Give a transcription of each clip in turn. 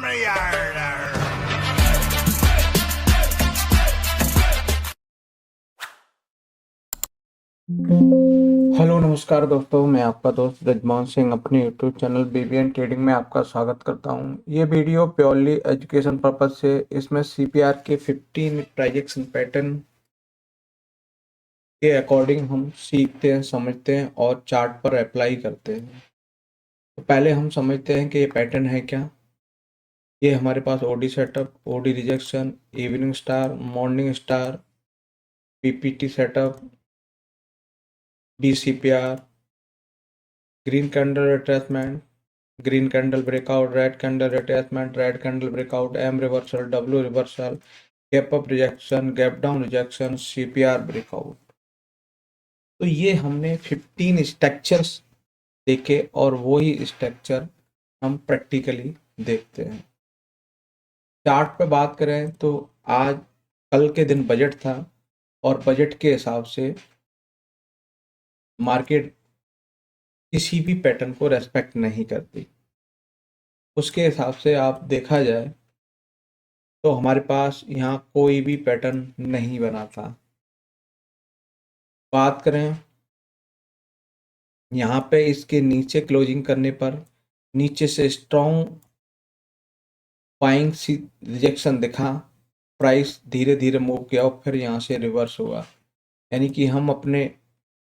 Hello नमस्कार दोस्तों, मैं आपका दोस्त जजमान सिंह अपने यूट्यूब चैनल बीबीएन ट्रेडिंग में आपका स्वागत करता हूं। ये वीडियो प्योरली एजुकेशन पर्पज से, इसमें सीपीआर के 15 ट्रांजैक्शन पैटर्न के अकॉर्डिंग हम सीखते हैं, समझते हैं और चार्ट पर अप्लाई करते हैं। तो पहले हम समझते हैं कि ये पैटर्न है क्या। ये हमारे पास OD setup, OD rejection, evening star, morning star, PPT setup, DCPR, green candle retracement, green candle breakout, red candle retracement, red candle breakout, M reversal, W reversal, gap up rejection, gap down rejection, CPR breakout। तो ये हमने 15 structures देखे और वही structure हम practically देखते हैं। Chart पे बात करें तो आज कल के दिन बजट था और बजट के हिसाब से मार्केट किसी भी पैटर्न को रेस्पेक्ट नहीं करती। उसके हिसाब से आप देखा जाए तो हमारे पास यहाँ कोई भी पैटर्न नहीं बना था। बात करें यहाँ पे इसके नीचे क्लोजिंग करने पर नीचे से स्ट्रॉन्ग बाइंग सी रिजेक्शन दिखा, प्राइस धीरे धीरे मूव किया और फिर यहाँ से रिवर्स हुआ। यानी कि हम अपने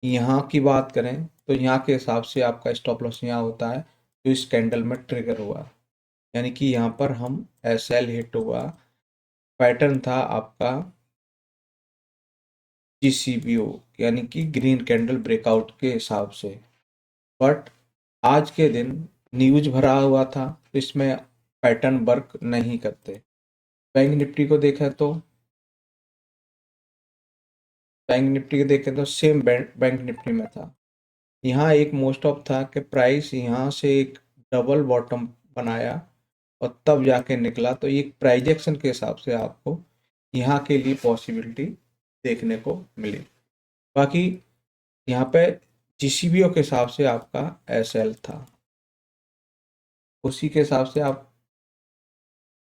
यहाँ की बात करें तो यहाँ के हिसाब से आपका स्टॉप लॉस यहाँ होता है जो इस कैंडल में ट्रिगर हुआ। यानी कि यहाँ पर हम एसएल हिट हुआ, पैटर्न था आपका जीसीबीओ यानी कि ग्रीन कैंडल ब्रेकआउट के हिसाब से। बट आज के दिन न्यूज भरा हुआ था तो इसमें पैटर्न वर्क नहीं करते। बैंक निफ्टी को देखें तो सेम बैंक निफ्टी में था। यहाँ एक मोस्ट ऑफ था कि प्राइस यहाँ से एक डबल बॉटम बनाया और तब जाके निकला। तो एक प्राइजेक्शन के हिसाब से आपको यहाँ के लिए पॉसिबिलिटी देखने को मिली। बाकी यहाँ पे जीसीबीओ के हिसाब से आपका एसएल था, उसी के हिसाब से आप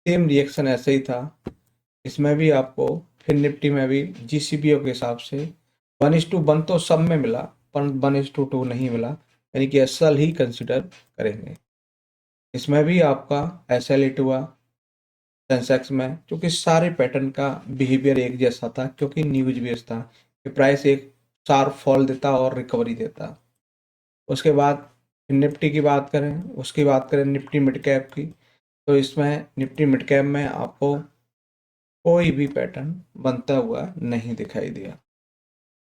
सेम रिएक्शन ऐसे ही था। इसमें भी आपको फिर निफ्टी में भी जीसीबीओ के हिसाब से 1:1 तो सब में मिला पर 1:2 नहीं मिला, यानी कि एसएल ही कंसिडर करेंगे। इसमें भी आपका एसएल हिट हुआ सेंसेक्स में, क्योंकि सारे पैटर्न का बिहेवियर एक जैसा था, क्योंकि न्यूज बेस्ड था कि प्राइस एक शार्प फॉल देता और रिकवरी देता। उसके बाद निफ्टी की बात करें, निफ्टी मिड कैप की, तो इसमें निफ्टी मिड कैप में आपको कोई भी पैटर्न बनता हुआ नहीं दिखाई दिया।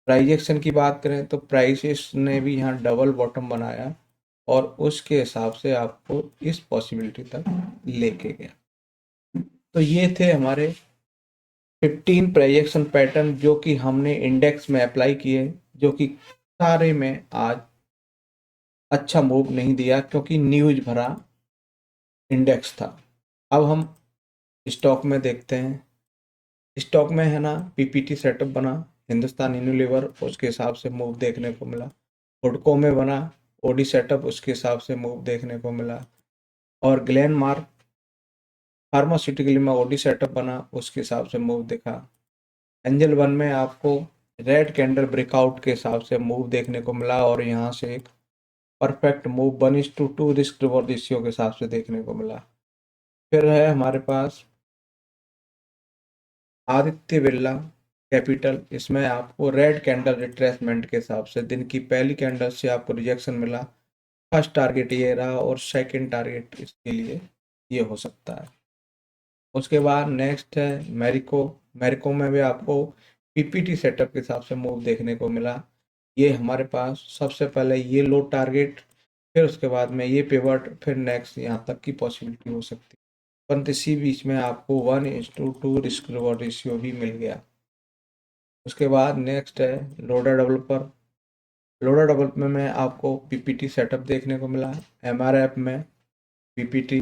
प्राइस एक्शन की बात करें तो प्राइसेस ने भी यहाँ डबल बॉटम बनाया और उसके हिसाब से आपको इस पॉसिबिलिटी तक लेके गया। तो ये थे हमारे 15 प्राइजेक्शन पैटर्न जो कि हमने इंडेक्स में अप्लाई किए, जो कि सारे में आज अच्छा मूव नहीं दिया क्योंकि न्यूज भरा इंडेक्स था। अब हम स्टॉक में देखते हैं। स्टॉक में है ना पीपीटी सेटअप बना, हिंदुस्तान यूनिलीवर उसके हिसाब से मूव देखने को मिला। हुडको में बना ओडी सेटअप, उसके हिसाब से मूव देखने को मिला। और ग्लेनमार्क फार्मास्यूटिकल में ओडी सेटअप बना, उसके हिसाब से मूव दिखा। एंजल वन में आपको रेड कैंडल ब्रेकआउट के हिसाब से मूव देखने को मिला और यहाँ से एक perfect move 1:2 risk reward ratio के हिसाब से देखने को मिला। फिर है हमारे पास आदित्य बिरला कैपिटल, इसमें आपको रेड कैंडल रिट्रेसमेंट के हिसाब से दिन की पहली कैंडल से आपको रिजेक्शन मिला। फर्स्ट टारगेट ये रहा और सेकंड टारगेट इसके लिए ये हो सकता है। उसके बाद नेक्स्ट है मैरिको में भी आपको पीपीटी सेटअप के हिसाब से मूव देखने को मिला। ये हमारे पास सबसे पहले ये लो टारगेट, फिर उसके बाद में ये पिवट, फिर नेक्स्ट यहाँ तक की पॉसिबिलिटी हो सकती है। परंतु इसी बीच में आपको 1:2 रिस्क रिवॉर्ड रेशियो भी मिल गया। उसके बाद नेक्स्ट है लोडर डेवलपर में आपको पीपीटी सेटअप देखने को मिला। एमआरएफ में पीपीटी,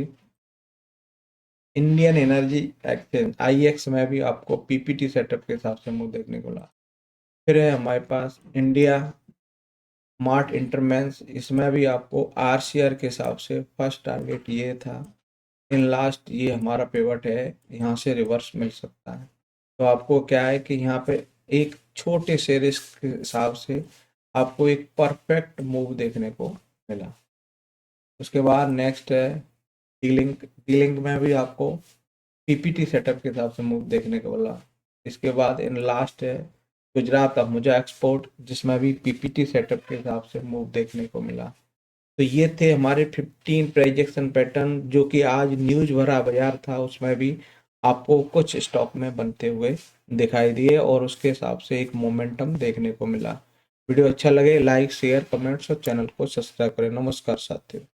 इंडियन एनर्जी एक्सचेंज आईएक्स में भी आपको पीपीटी सेटअप के हिसाब से मूव देखने को मिला। फिर है हमारे पास इंडिया मार्ट इंटरमेंस, इसमें भी आपको आरसीआर के हिसाब से फर्स्ट टारगेट ये था इन लास्ट ये हमारा पिवट है, यहाँ से रिवर्स मिल सकता है। तो आपको क्या है कि यहाँ पे एक छोटे से रिस्क के हिसाब से आपको एक परफेक्ट मूव देखने को मिला। उसके बाद नेक्स्ट है डीलिंग। डीलिंग में भी आपको पीपीटी सेटअप के हिसाब से मूव देखने को मिला। इसके बाद इन लास्ट है गुजरात अम्बुजा एक्सपोर्ट, जिसमें भी पीपीटी सेटअप के हिसाब से मूव देखने को मिला। तो ये थे हमारे 15 प्राइजेक्शन पैटर्न, जो कि आज न्यूज भरा बाजार था, उसमें भी आपको कुछ स्टॉक में बनते हुए दिखाई दिए और उसके हिसाब से एक मोमेंटम देखने को मिला। वीडियो अच्छा लगे लाइक शेयर कमेंट्स और चैनल को सब्सक्राइब करें। नमस्कार साथियों।